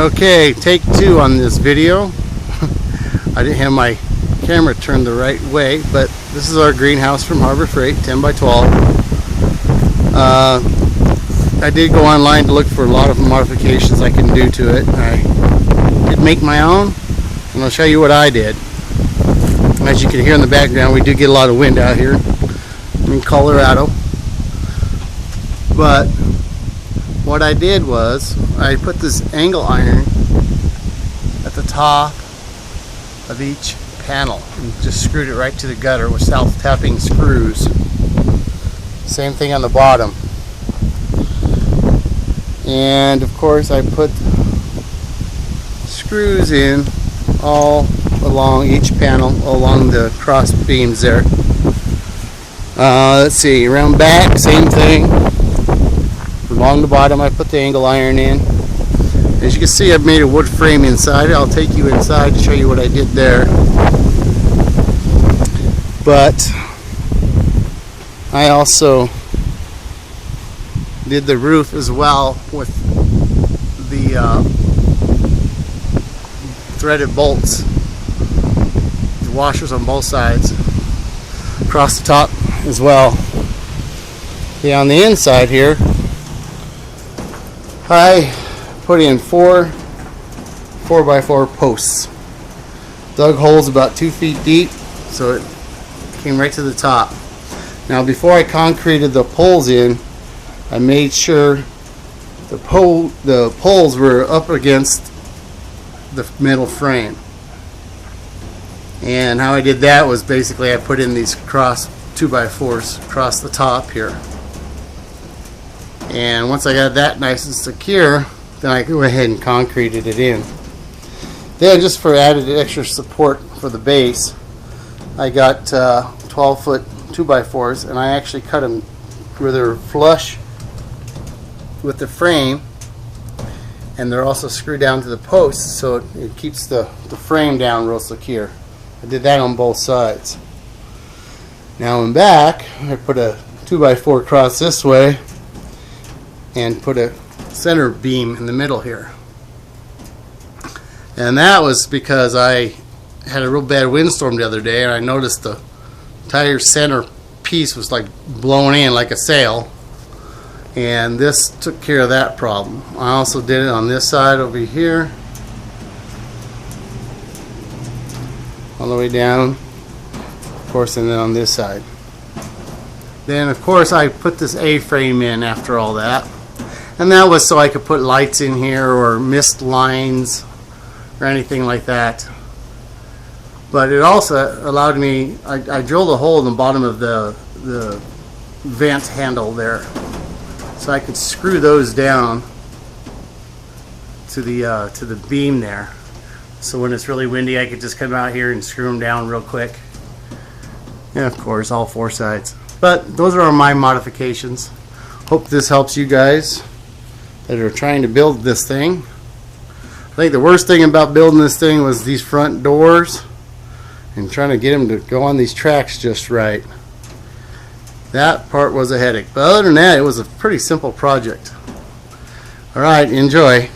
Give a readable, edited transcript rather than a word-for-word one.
Okay, take two on this video. I didn't have my camera turned the right way, but this is our greenhouse from Harbor Freight, 10 by 12. I did go online to look for a lot of modifications I can do to it. I did make my own, and I'll show you what I did. As you can hear in the background, we do get a lot of wind out here in Colorado. But what I did was I put this angle iron at the top of each panel and just screwed it right to the gutter with self-tapping screws. Same thing on the bottom. And of course I put screws in all along each panel, along the cross beams there. Let's see, around back, same thing. Along the bottom I put the angle iron in. As you can see, I've made a wood frame inside. I'll take you inside to show you what I did there. But I also did the roof as well with the threaded bolts, the washers on both sides, across the top as well. Yeah, on the inside here I put in four 4x4 posts. Dug holes about 2 feet deep, so it came right to the top. Now before I concreted the poles in, I made sure the poles were up against the metal frame. And how I did that was basically I put in these cross 2x4s across the top here. And once I got that nice and secure, then I go ahead and concreted it in. Then just for added extra support for the base, I got 12-foot 2x4s, and I actually cut them where they're flush with the frame, and they're also screwed down to the posts, so it keeps the frame down real secure. I did that on both sides. Now in back, I put a 2x4 across this way and put a center beam in the middle here. And that was because I had a real bad windstorm the other day, and I noticed the entire center piece was like blown in like a sail, and this took care of that problem. I also did it on this side over here, all the way down, of course, and then on this side. Then of course I put this A-frame in after all that, and that was so I could put lights in here or mist lines or anything like that. But it also allowed me, I drilled a hole in the bottom of the vent handle there, so I could screw those down to the beam there. So when it's really windy, I could just come out here and screw them down real quick. And of course, all four sides. But those are my modifications. Hope this helps you guys that are trying to build this thing. I think the worst thing about building this thing was these front doors and trying to get them to go on these tracks just right. That part was a headache. But other than that, it was a pretty simple project. Alright, enjoy.